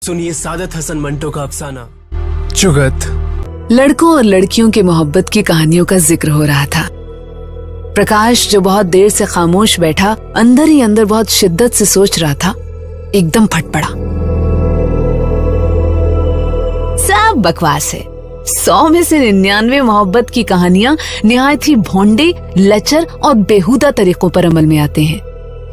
सुनिए सादत हसन मंटो का अफसाना चुगत। लड़कों और लड़कियों की मोहब्बत की कहानियों का जिक्र हो रहा था। प्रकाश, जो बहुत देर से खामोश बैठा अंदर ही अंदर बहुत शिद्दत से सोच रहा था, एकदम फट पड़ा। सब बकवास है। 100 में से 99 मोहब्बत की कहानियां निहायत ही भोंडे, लचर और बेहुदा तरीकों पर अमल में आते हैं।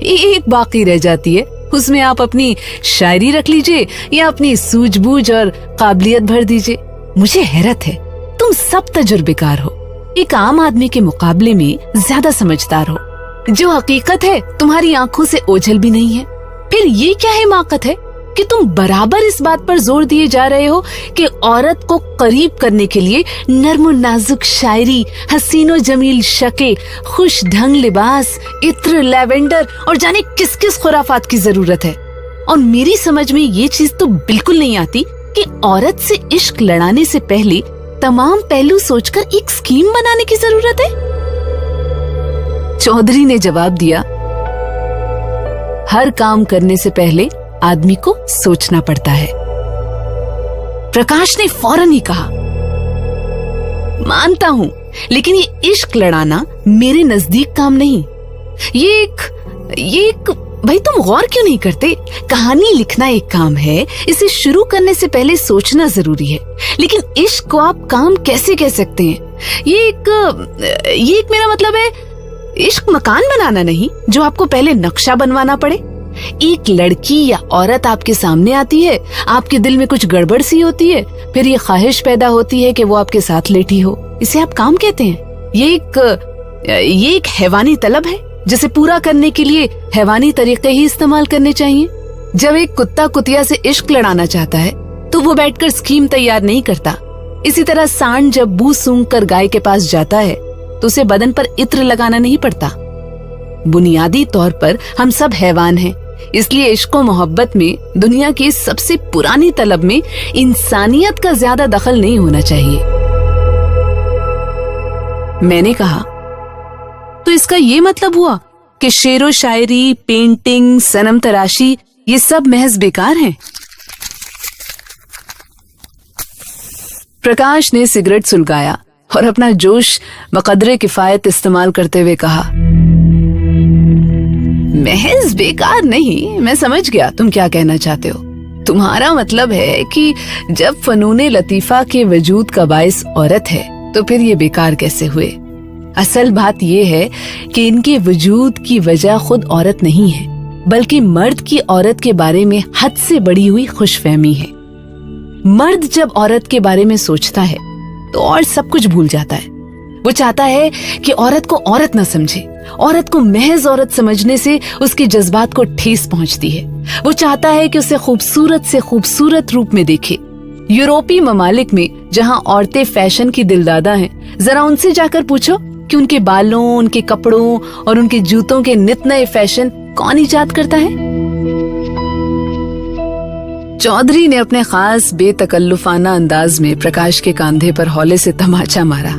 एक बाकी रह जाती है, उसमें आप अपनी शायरी रख लीजिए या अपनी सूझबूझ और काबिलियत भर दीजिए। मुझे हैरत है, तुम सब तजुर्बेकार हो, एक आम आदमी के मुकाबले में ज्यादा समझदार हो। जो हकीकत है तुम्हारी आंखों से ओझल भी नहीं है। फिर ये क्या हिमाकत है कि तुम बराबर इस बात पर जोर दिए जा रहे हो कि औरत को करीब करने के लिए नर्म और नाजुक शायरी, हसीनो जमील शके, खुश ढंग लिबास, इत्र, लैवेंडर और जाने किस किस खुराफात की जरूरत है। और मेरी समझ में ये चीज तो बिल्कुल नहीं आती कि औरत से इश्क लड़ाने से पहले तमाम पहलू सोचकर एक स्कीम बनाने की जरूरत है। चौधरी ने जवाब दिया, हर काम करने से पहले आदमी को सोचना पड़ता है। प्रकाश ने फौरन ही कहा, मानता हूं, लेकिन ये इश्क लड़ाना मेरे नजदीक काम नहीं। ये एक भाई, तुम गौर क्यों नहीं करते? कहानी लिखना एक काम है, इसे शुरू करने से पहले सोचना जरूरी है। लेकिन इश्क को आप काम कैसे कह सकते हैं? ये एक मेरा मतलब है, इश्क मकान बनाना नहीं जो आपको पहले नक्शा बनवाना पड़े। एक लड़की या औरत आपके सामने आती है, आपके दिल में कुछ गड़बड़ सी होती है, फिर ये ख्वाहिश पैदा होती है कि वो आपके साथ लेटी हो। इसे आप काम कहते हैं? ये एक हैवानी तलब है, जिसे पूरा करने के लिए हैवानी तरीके ही इस्तेमाल करने चाहिए। जब एक कुत्ता कुतिया से इश्क लड़ाना चाहता है तो वो बैठकर स्कीम तैयार नहीं करता। इसी तरह सांड जब बू सूंघ कर गाय के पास जाता है तो उसे बदन पर इत्र लगाना नहीं पड़ता। बुनियादी तौर पर हम सब हैवान हैं, इसलिए इश्क और मोहब्बत में दुनिया की सबसे पुरानी तलब में इंसानियत का ज्यादा दखल नहीं होना चाहिए। मैंने कहा, तो इसका ये मतलब हुआ कि शेरो शायरी, पेंटिंग, सनम तराशी ये सब महज बेकार हैं? प्रकाश ने सिगरेट सुलगाया और अपना जोश बकदरे किफायत इस्तेमाल करते हुए कहा, महज बेकार नहीं, मैं समझ गया तुम क्या कहना चाहते हो। तुम्हारा मतलब है कि जब फनूने लतीफा के वजूद का बाइस औरत है तो फिर ये बेकार कैसे हुए? असल बात ये है कि इनके वजूद की वजह खुद औरत नहीं है, बल्कि मर्द की औरत के बारे में हद से बढ़ी हुई खुशफहमी है। मर्द जब औरत के बारे में सोचता है तो और सब कुछ भूल जाता है। वो चाहता है कि औरत को औरत न समझे। औरत को महज औरत समझने से उसके जज्बात को ठेस पहुंचती है। वो चाहता है कि उसे खूबसूरत से खूबसूरत रूप में देखे। यूरोपीय ममालिक में जहां औरतें फैशन की दिलदादा हैं, जरा उनसे जाकर पूछो कि उनके बालों, उनके कपड़ों और उनके जूतों के नित नए फैशन कौन इजाद करता है? चौधरी ने अपने खास बेतकल्लुफाना अंदाज में प्रकाश के कंधे पर हौले से तमाचा मारा।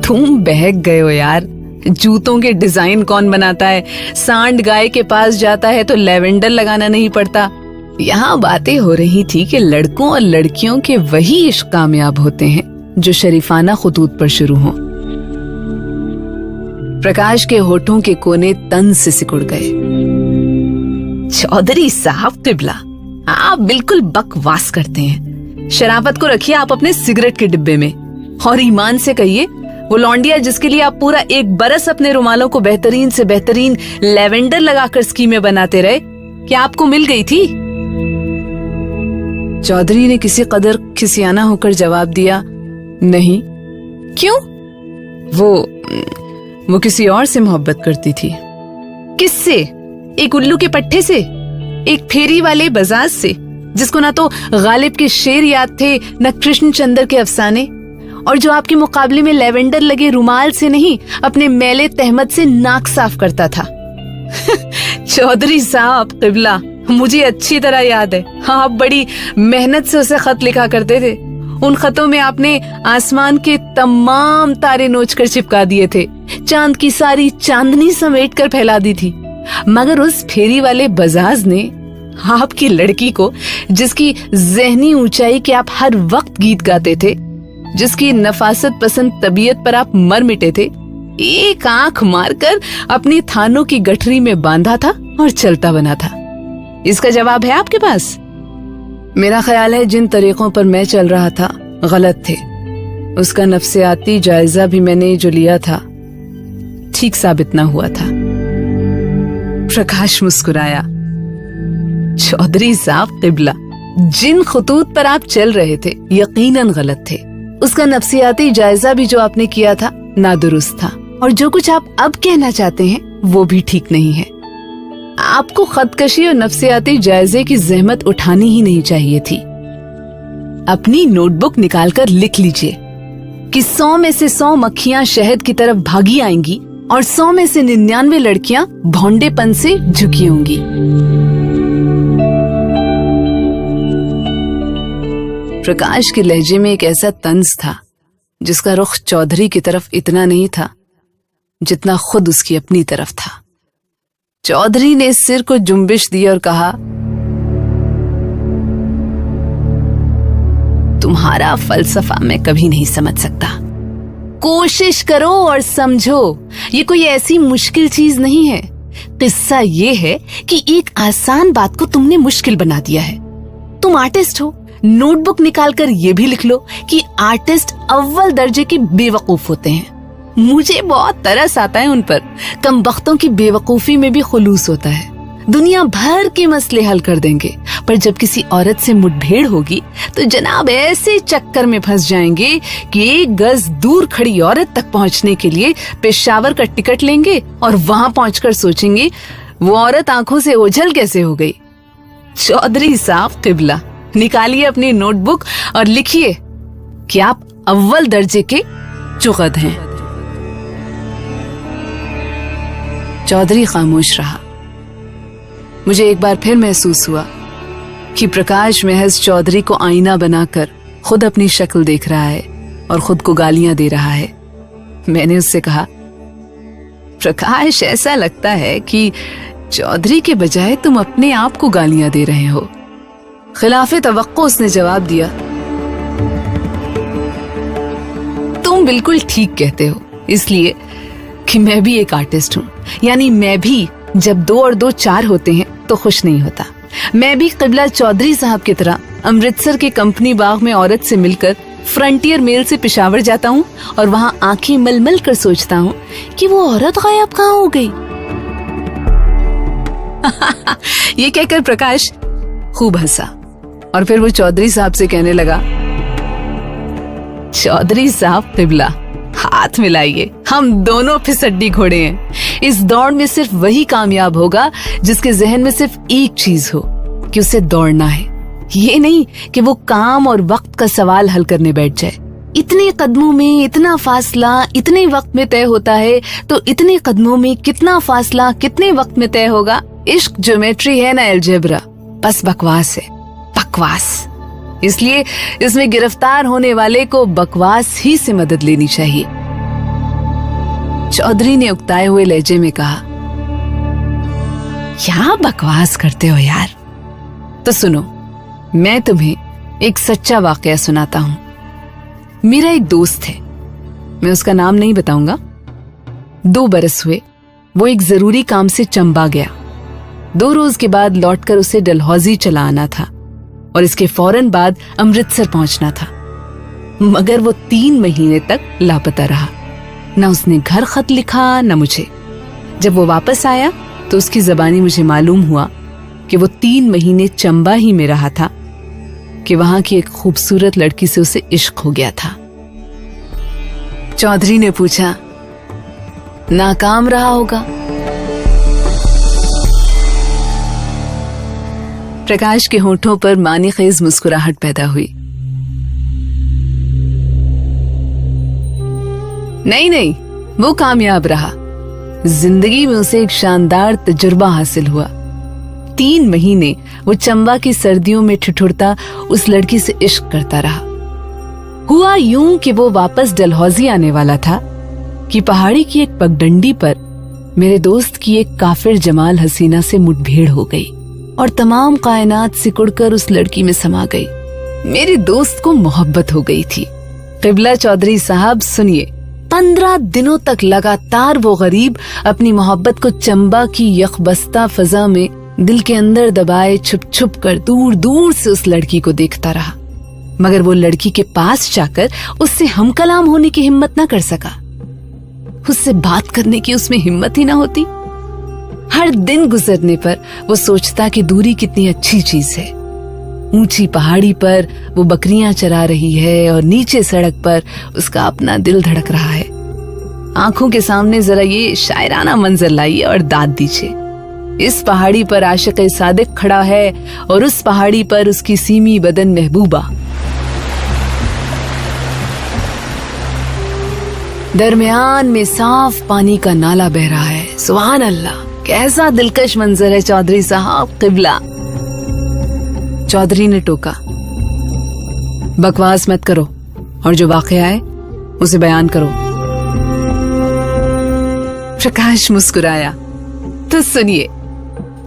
तुम बहक गए हो यार। जूतों के डिजाइन कौन बनाता है? सांड गाय के पास जाता है तो लैवेंडर लगाना नहीं पड़ता। यहाँ बातें हो रही थी कि लड़कों और लड़कियों के वही इश्क कामयाब होते हैं जो शरीफाना खुतूत पर शुरू हों। प्रकाश के होठों के कोने तन से सिकुड़ गए। चौधरी साहब तिबला, आप बिल्कुल बकवास करते हैं। शराफत को रखिए आप अपने सिगरेट के डिब्बे में, और ईमान से कहिए, वो लौंडिया जिसके लिए आप पूरा 1 बरस अपने रुमालों को बेहतरीन से बेहतरीन लैवेंडर लगाकर स्कीमें बनाते रहे, क्या आपको मिल गई थी? चौधरी ने किसी कदर खिसियाना होकर जवाब दिया, नहीं। क्यों? वो किसी और से मोहब्बत करती थी। किससे? एक उल्लू के पट्टे से? एक फेरी वाले बजाज से जिसको ना तो गालिब के शेर याद थे न कृष्णचंद्र के अफसाने, और जो आपके मुकाबले में लैवेंडर लगे रुमाल से नहीं, अपने मैले तहमत से नाक साफ करता था। चौधरी साहब किबला, मुझे अच्छी तरह याद है, आप बड़ी मेहनत से उसे खत लिखा करते थे। उन खतों में आपने आसमान के तमाम तारे नोचकर चिपका दिए थे, चांद की सारी चांदनी समेट कर फैला दी थी। मगर उस फेरी वाले बजाज ने आपकी लड़की को, जिसकी जहनी ऊंचाई के आप हर वक्त गीत गाते थे, जिसकी नफासत पसंद तबीयत पर आप मर मिटे थे, एक आंख मारकर अपनी थानों की गठरी में बांधा था और चलता बना था। इसका जवाब है आपके पास? मेरा ख्याल है जिन तरीकों पर मैं चल रहा था गलत थे। उसका नफ्सियाती जायजा भी मैंने जो लिया था ठीक साबित न हुआ था। प्रकाश मुस्कुराया। चौधरी साहब किबला, जिन खुतूत पर आप चल रहे थे यकीनन गलत थे। उसका नफ्सियाती जायजा भी जो आपने किया था नादुरुस्त था, और जो कुछ आप अब कहना चाहते हैं वो भी ठीक नहीं है। आपको खदकशी और नफ्सियाती जायजे की जहमत उठानी ही नहीं चाहिए थी। अपनी नोटबुक निकालकर लिख लीजिए कि 100 में से 100 मक्खियां शहद की तरफ भागी आएंगी और 100 में से 99 लड़कियां भौंडेपन से झुकी होंगी। प्रकाश के लहजे में एक ऐसा तंज था जिसका रुख चौधरी की तरफ इतना नहीं था जितना खुद उसकी अपनी तरफ था। चौधरी ने सिर को जुम्बिश दी और कहा, तुम्हारा फलसफा मैं कभी नहीं समझ सकता। कोशिश करो और समझो, ये कोई ऐसी मुश्किल चीज नहीं है। किस्सा ये है कि एक आसान बात को तुमने मुश्किल बना दिया है। तुम आर्टिस्ट हो, नोटबुक निकालकर ये भी लिख लो कि आर्टिस्ट अव्वल दर्जे के बेवकूफ होते हैं। मुझे बहुत तरस आता है उन पर। कमबख्तों की बेवकूफी में भी खुलूस होता है। दुनिया भर के मसले हल कर देंगे, पर जब किसी औरत से मुठभेड़ होगी तो जनाब ऐसे चक्कर में फंस जाएंगे कि 1 गज दूर खड़ी औरत तक पहुंचने के लिए पेशावर का टिकट लेंगे और वहां पहुंचकर सोचेंगे वो औरत आंखों से ओझल कैसे हो गई। चौधरी साहब किबला, निकालिए अपनी नोटबुक और लिखिए कि आप अव्वल दर्जे के चुगत हैं। चौधरी खामोश रहा। मुझे एक बार फिर महसूस हुआ कि प्रकाश महज चौधरी को आईना बनाकर खुद अपनी शक्ल देख रहा है और खुद को गालियां दे रहा है। मैंने उससे कहा, प्रकाश, ऐसा लगता है कि चौधरी के बजाय तुम अपने आप को गालियां दे रहे हो। खिलाफे तवक्को उसने जवाब दिया, तुम बिल्कुल ठीक कहते हो, इसलिए कि मैं भी एक आर्टिस्ट हूँ। यानी मैं भी जब 2 और 2 4 होते हैं तो खुश नहीं होता। मैं भी किबला चौधरी साहब की तरह अमृतसर के कंपनी बाग में औरत से मिलकर फ्रंटियर मेल से पेशावर जाता हूँ और वहाँ आंखें मलमल कर सोचता हूँ कि वो औरत गायब कहाँ हो गई। ये कहकर प्रकाश खूब हंसा और फिर वो चौधरी साहब से कहने लगा, चौधरी साहब किबला, हाथ मिलाइए, हम दोनों फिसड्डी घोड़े हैं। इस दौड़ में सिर्फ वही कामयाब होगा जिसके जहन में सिर्फ एक चीज हो कि उसे दौड़ना है। ये नहीं कि वो काम और वक्त का सवाल हल करने बैठ जाए। इतने कदमों में इतना फासला इतने वक्त में तय होता है, तो इतने कदमों में कितना फासला कितने वक्त में तय होगा। इश्क ज्योमेट्री है ना अलजेब्रा, बस बकवास है, बकवास। इसलिए इसमें गिरफ्तार होने वाले को बकवास ही से मदद लेनी चाहिए। चौधरी ने उकताए हुए लहजे में कहा, क्या बकवास करते हो यार। तो सुनो, मैं तुम्हें एक सच्चा वाकया सुनाता हूं। मेरा एक दोस्त है, मैं उसका नाम नहीं बताऊंगा। 2 बरस हुए, वो एक जरूरी काम से चंबा गया। 2 रोज के बाद लौटकर उसे डलहौजी चला आना था और इसके फौरन बाद अमृतसर पहुंचना था। मगर वो 3 महीने तक लापता रहा। न उसने घर खत लिखा न मुझे। जब वो वापस आया तो उसकी ज़बानी मुझे मालूम हुआ कि वो 3 महीने चंबा ही में रहा था कि वहां की एक खूबसूरत लड़की से उसे इश्क हो गया था। चौधरी ने पूछा, नाकाम रहा होगा। प्रकाश के होठों पर मानीखेज मुस्कुराहट पैदा हुई। नहीं, वो कामयाब रहा। जिंदगी में उसे एक शानदार तजुर्बा हासिल हुआ। 3 महीने वो चंबा की सर्दियों में ठिठुरता उस लड़की से इश्क करता रहा। हुआ यूं कि वो वापस डलहौजी आने वाला था कि पहाड़ी की एक पगडंडी पर मेरे दोस्त की एक काफिर जमाल हसीना से मुठभेड़ हो गई। और तमाम कायनात सिकुड़कर उस लड़की में समा गई। मेरी दोस्त को मोहब्बत हो गई थी। क़िबला चौधरी साहब सुनिए, 15 दिनों तक लगातार वो गरीब अपनी मोहब्बत को चंबा की यकबस्ता फजा में दिल के अंदर दबाए छुप छुप कर दूर दूर से उस लड़की को देखता रहा, मगर वो लड़की के पास जाकर उससे हम कलाम होने की हिम्मत न कर सका। उससे बात करने की उसमें हिम्मत ही ना होती। हर दिन गुजरने पर वो सोचता कि दूरी कितनी अच्छी चीज है। ऊंची पहाड़ी पर वो बकरियां चरा रही है और नीचे सड़क पर उसका अपना दिल धड़क रहा है। आंखों के सामने जरा ये शायराना मंजर लाइए और दाद दीजिए। इस पहाड़ी पर आशिक सादिक खड़ा है और उस पहाड़ी पर उसकी सीमी बदन महबूबा। दरमियान में साफ पानी का नाला बह रहा है। सुभान अल्लाह, कैसा दिलकश मंजर है चौधरी साहब। क़िबला चौधरी ने टोका, बकवास मत करो और जो वाकया है उसे बयान करो। प्रकाश मुस्कुराया, तो सुनिए।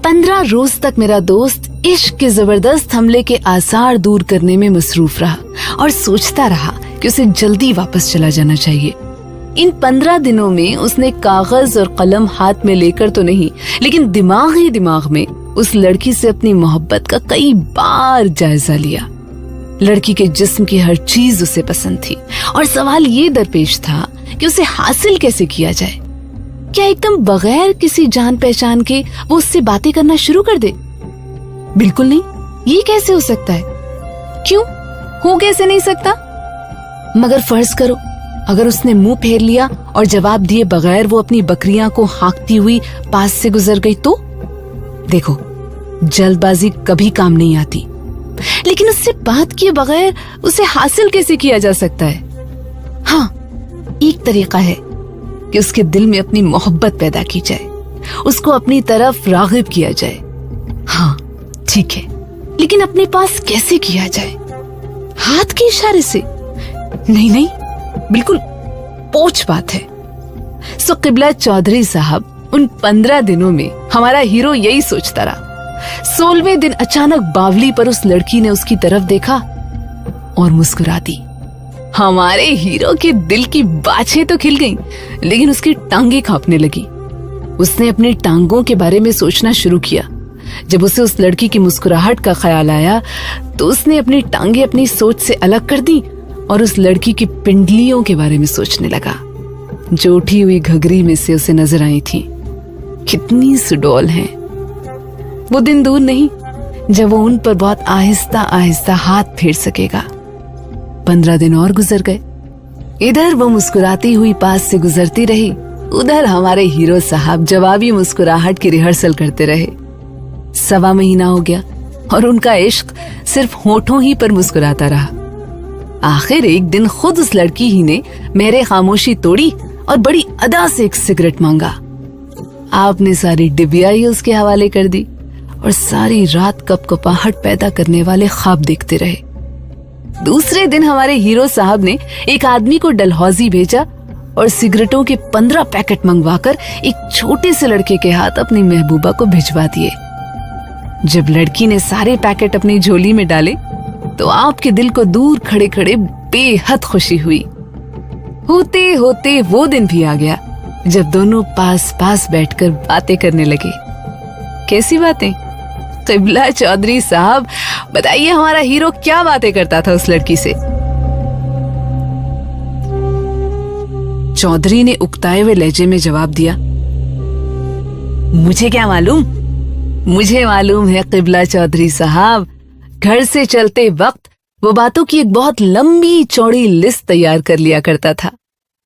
15 रोज तक मेरा दोस्त इश्क के जबरदस्त हमले के आसार दूर करने में मसरूफ रहा और सोचता रहा कि उसे जल्दी वापस चला जाना चाहिए। इन 15 दिनों में उसने कागज और कलम हाथ में लेकर तो नहीं, लेकिन दिमाग में उस लड़की से अपनी मोहब्बत का कई बार जायजा लिया। लड़की के जिस्म की हर चीज उसे पसंद थी और सवाल ये दरपेश था कि उसे हासिल कैसे किया जाए। क्या एकदम बगैर किसी जान पहचान के वो उससे बातें करना शुरू कर दे? बिल्कुल नहीं, ये कैसे हो सकता है? क्यों हो कैसे नहीं सकता? मगर फर्ज करो अगर उसने मुंह फेर लिया और जवाब दिए बगैर वो अपनी बकरियां को हाँकती हुई पास से गुजर गई तो? देखो, जल्दबाजी कभी काम नहीं आती, लेकिन उससे बात किए बगैर उसे हासिल कैसे किया जा सकता है? हाँ, एक तरीका है कि उसके दिल में अपनी मोहब्बत पैदा की जाए, उसको अपनी तरफ राग़िब किया जाए। हाँ ठीक है, लेकिन अपने पास कैसे किया जाए? हाथ के इशारे से? नहीं, बिल्कुल पोच बात है। सो क़िबला चौधरी साहब उन 15 दिनों में हमारा हीरो यही सोचता रहा। 16वें दिन अचानक बावली पर उस लड़की ने उसकी तरफ देखा और मुस्कुरा दी। हमारे हीरो के दिल की बाछें तो खिल गईं, लेकिन उसकी टांगें कांपने लगी। उसने अपनी टांगों के बारे में सोचना शुरू किया। जब उसे उस लड़की की मुस्कुराहट का ख्याल आया तो उसने अपनी टांगें अपनी सोच से अलग कर दी और उस लड़की की पिंडलियों के बारे में सोचने लगा जो उठी हुई घघरी में से उसे नजर आई थी। कितनी सुडौल हैं। वो दिन दूर नहीं जब वो उन पर बहुत आहिस्ता आहिस्ता हाथ फेर सकेगा। 15 दिन और गुजर गए। इधर वो मुस्कुराती हुई पास से गुजरती रही, उधर हमारे हीरो साहब जवाबी मुस्कुराहट की रिहर्सल करते रहे। 1.25 महीना हो गया और उनका इश्क सिर्फ होठों ही पर मुस्कुराता रहा। आखिर एक दिन खुद उस लड़की ही ने मेरे खामोशी तोड़ी और बड़ी अदा से एक सिगरेट मांगा। आपने सारी डिबिया ही उसके हवाले कर दी और सारी रात कपकपाहट पैदा करने वाले ख्वाब देखते रहे। दूसरे दिन हमारे हीरो साहब ने एक आदमी को डलहौजी भेजा और सिगरेटों के 15 पैकेट मंगवाकर एक छोटे से लड़के के हाथ अपनी महबूबा को भिजवा दिए। जब लड़की ने सारे पैकेट अपनी झोली में डाले तो आपके दिल को दूर खड़े खड़े बेहद खुशी हुई। होते होते वो दिन भी आ गया जब दोनों पास पास बैठकर बातें करने लगे। कैसी बातें? क़िबला चौधरी साहब बताइए, हमारा हीरो क्या बातें करता था उस लड़की से? चौधरी ने उकताए हुए लहजे में जवाब दिया, मुझे क्या मालूम? मुझे मालूम है क़िबला चौधरी साहब। घर से चलते वक्त वो बातों की एक बहुत लंबी चौड़ी लिस्ट तैयार कर लिया करता था।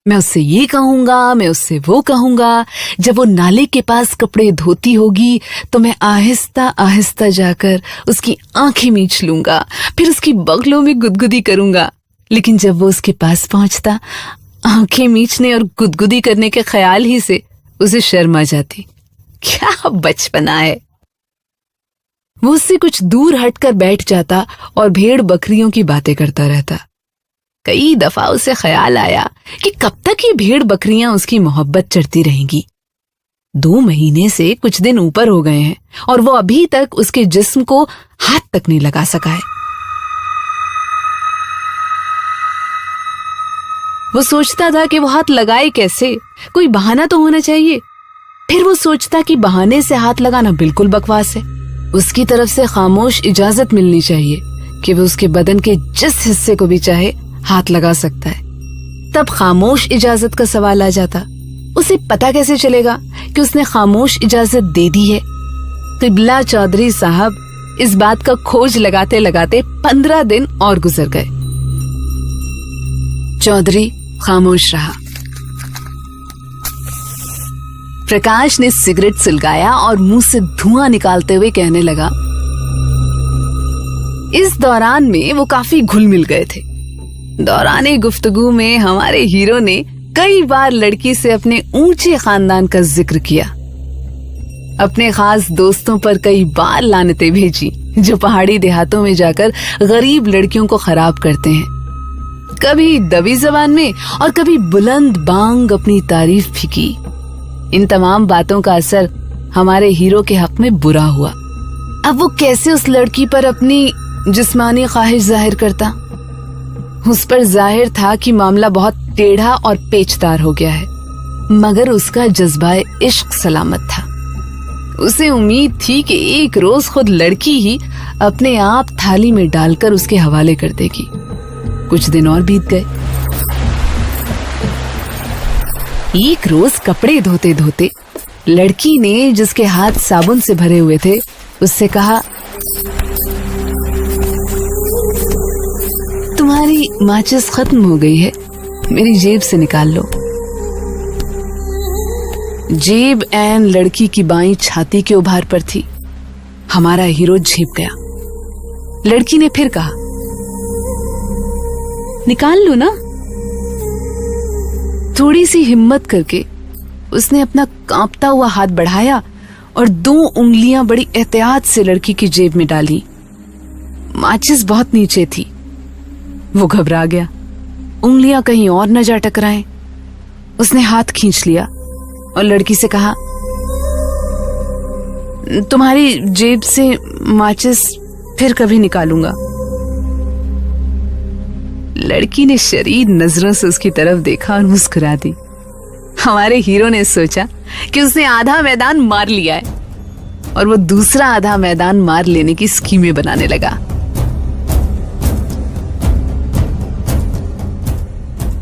मैं उससे ये कहूंगा, मैं उससे वो कहूंगा। जब वो नाले के पास कपड़े धोती होगी तो मैं आहिस्ता आहिस्ता जाकर उसकी आंखें मींच लूंगा, फिर उसकी बगलों में गुदगुदी करूंगा। लेकिन जब वो उसके पास पहुंचता, आंखें मींचने और गुदगुदी करने के ख्याल ही से उसे शर्म आ जाती। क्या बचपना है। वो उससे कुछ दूर हटकर बैठ जाता और भेड़ बकरियों की बातें करता रहता। कई दफा उसे ख्याल आया कि कब तक ये भेड़ बकरियां उसकी मोहब्बत चढ़ती रहेंगी। 2 महीने से कुछ दिन ऊपर हो गए हैं और वो अभी तक उसके जिस्म को हाथ तक नहीं लगा सका है। वो सोचता था कि वो हाथ लगाए कैसे, कोई बहाना तो होना चाहिए। फिर वो सोचता कि बहाने से हाथ लगाना बिल्कुल बकवास है। उसकी तरफ से खामोश इजाजत मिलनी चाहिए कि वो उसके बदन के जिस हिस्से को भी चाहे हाथ लगा सकता है। तब खामोश इजाजत का सवाल आ जाता। उसे पता कैसे चलेगा कि उसने खामोश इजाजत दे दी है? क़िबला चौधरी साहब इस बात का खोज लगाते लगाते 15 दिन और गुजर गए। चौधरी खामोश रहा। प्रकाश ने सिगरेट सुलगाया और मुंह से धुआं निकालते हुए कहने लगा। इस दौरान में वो काफी घुल मिल गए थे। दौराने गुफ्तगू में हमारे हीरो ने कई बार लड़की से अपने ऊंचे खानदान का जिक्र किया। अपने खास दोस्तों पर कई बार लानतें भेजी जो पहाड़ी देहातों में जाकर गरीब लड़कियों को खराब करते हैं। कभी दबी जबान में और कभी बुलंद बांग अपनी तारीफ भी की। इन तमाम बातों का असर हमारे हीरो के हक में बुरा हुआ। अब वो कैसे उस लड़की पर अपनी जिस्मानी ख्वाहिश जाहिर करता? उस पर जाहिर था कि मामला बहुत टेढ़ा और पेचदार हो गया है, मगर उसका जज्बा इश्क सलामत था। उसे उम्मीद थी कि एक रोज खुद लड़की ही अपने आप थाली में डालकर उसके हवाले कर देगी। कुछ दिन और बीत गए। एक रोज कपड़े धोते धोते लड़की ने, जिसके हाथ साबुन से भरे हुए थे, उससे कहा, तुम्हारी माचिस खत्म हो गई है, मेरी जेब से निकाल लो। जेब ऐन लड़की की बाईं छाती के उभार पर थी। हमारा हीरो झेप गया। लड़की ने फिर कहा, निकाल लो ना। थोड़ी सी हिम्मत करके उसने अपना कांपता हुआ हाथ बढ़ाया और 2 उंगलियां बड़ी एहतियात से लड़की की जेब में डाली। माचिस बहुत नीचे थी। वो घबरा गया, उंगलियां कहीं और न जा टकराएं। उसने हाथ खींच लिया और लड़की से कहा, तुम्हारी जेब से माचिस फिर कभी निकालूंगा। लड़की ने शरीर नजरों से उसकी तरफ देखा और मुस्कुरा दी। हमारे हीरो ने सोचा कि उसने आधा मैदान मार लिया है और वो दूसरा आधा मैदान मार लेने की स्कीमें बनाने लगा।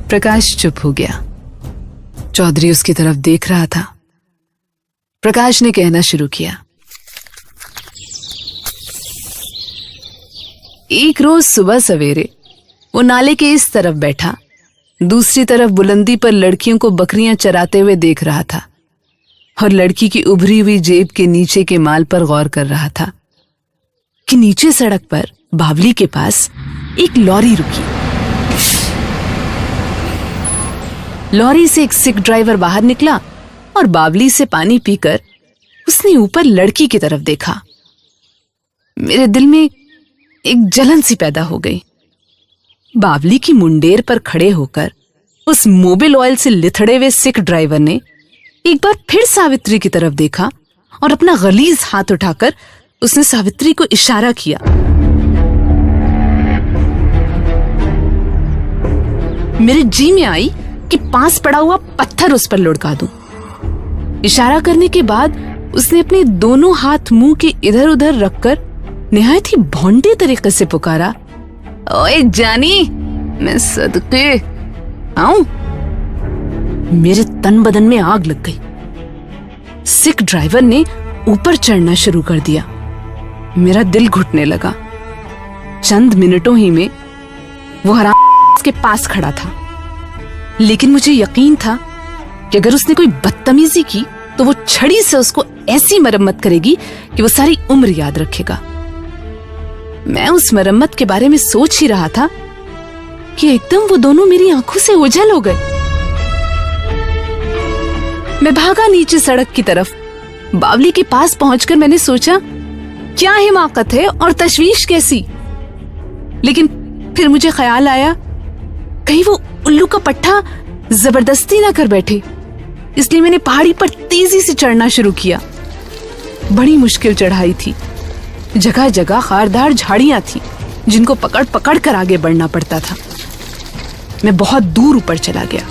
प्रकाश चुप हो गया। चौधरी उसकी तरफ देख रहा था। प्रकाश ने कहना शुरू किया, एक रोज सुबह सवेरे वो नाले के इस तरफ बैठा, दूसरी तरफ बुलंदी पर लड़कियों को बकरियां चराते हुए देख रहा था और लड़की की उभरी हुई जेब के नीचे के माल पर गौर कर रहा था कि नीचे सड़क पर बावली के पास एक लॉरी रुकी। लॉरी से एक सिख ड्राइवर बाहर निकला और बावली से पानी पीकर उसने ऊपर लड़की की तरफ देखा। मेरे दिल में एक जलन सी पैदा हो गई। बावली की मुंडेर पर खड़े होकर उस मोबिल ऑयल से लिथड़े हुए सिख ड्राइवर ने एक बार फिर सावित्री की तरफ देखा और अपना गलीज हाथ उठाकर उसने सावित्री को इशारा किया। मेरे जी में आई कि पास पड़ा हुआ पत्थर उस पर लुढ़का दूं। इशारा करने के बाद उसने अपने दोनों हाथ मुंह के इधर उधर रखकर निहायत ही भौंडे तरीके से पुकारा, ओए जानी, मैं सदके आऊं। मेरे तन बदन में आग लग गई। सिख ड्राइवर ने ऊपर चढ़ना शुरू कर दिया। मेरा दिल घुटने लगा। चंद मिनटों ही में वो हराम उसके पास खड़ा था, लेकिन मुझे यकीन था कि अगर उसने कोई बदतमीजी की तो वो छड़ी से उसको ऐसी मरम्मत करेगी कि वो सारी उम्र याद रखेगा। मैं उस मरम्मत के बारे में सोच ही रहा था कि एकदम वो दोनों मेरी आंखों से ओझल हो गए। मैं भागा नीचे सड़क की तरफ। बावली के पास पहुंचकर मैंने सोचा, क्या हिमाकत है और तशवीश कैसी। लेकिन फिर मुझे ख्याल आया, कहीं वो उल्लू का पट्टा जबरदस्ती ना कर बैठे। इसलिए मैंने पहाड़ी पर तेजी से चढ़ना शुरू किया। बड़ी मुश्किल चढ़ाई थी। जगह जगह खारदार झाड़ियां थी जिनको पकड़ पकड़ कर आगे बढ़ना पड़ता था। मैं बहुत दूर ऊपर चला गया,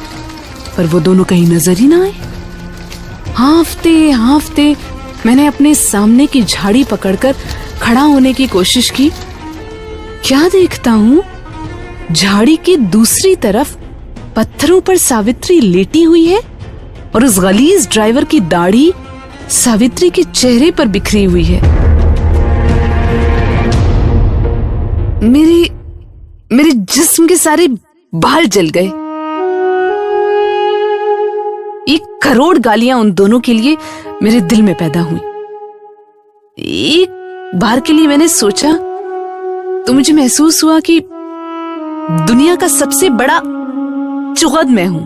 पर वो दोनों कहीं नजर ही ना आए। हांफते हांफते मैंने अपने सामने की झाड़ी पकड़कर खड़ा होने की कोशिश की। क्या देखता हूं, झाड़ी की दूसरी तरफ पत्थरों पर सावित्री लेटी हुई है और उस गलीज ड्राइवर की दाढ़ी सावित्री के चेहरे पर बिखरी हुई है। मेरे जिस्म के सारे बाल जल गए। 1 करोड़ गालियां उन दोनों के लिए मेरे दिल में पैदा हुई। एक बार के लिए मैंने सोचा तो मुझे महसूस हुआ कि दुनिया का सबसे बड़ा चुगद मैं हूं।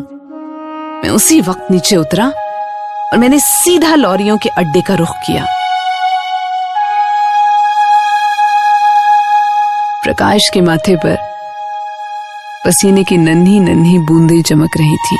मैं उसी वक्त नीचे उतरा और मैंने सीधा लॉरियों के अड्डे का रुख किया। प्रकाश के माथे पर पसीने की नन्ही नन्ही बूंदें चमक रही थी।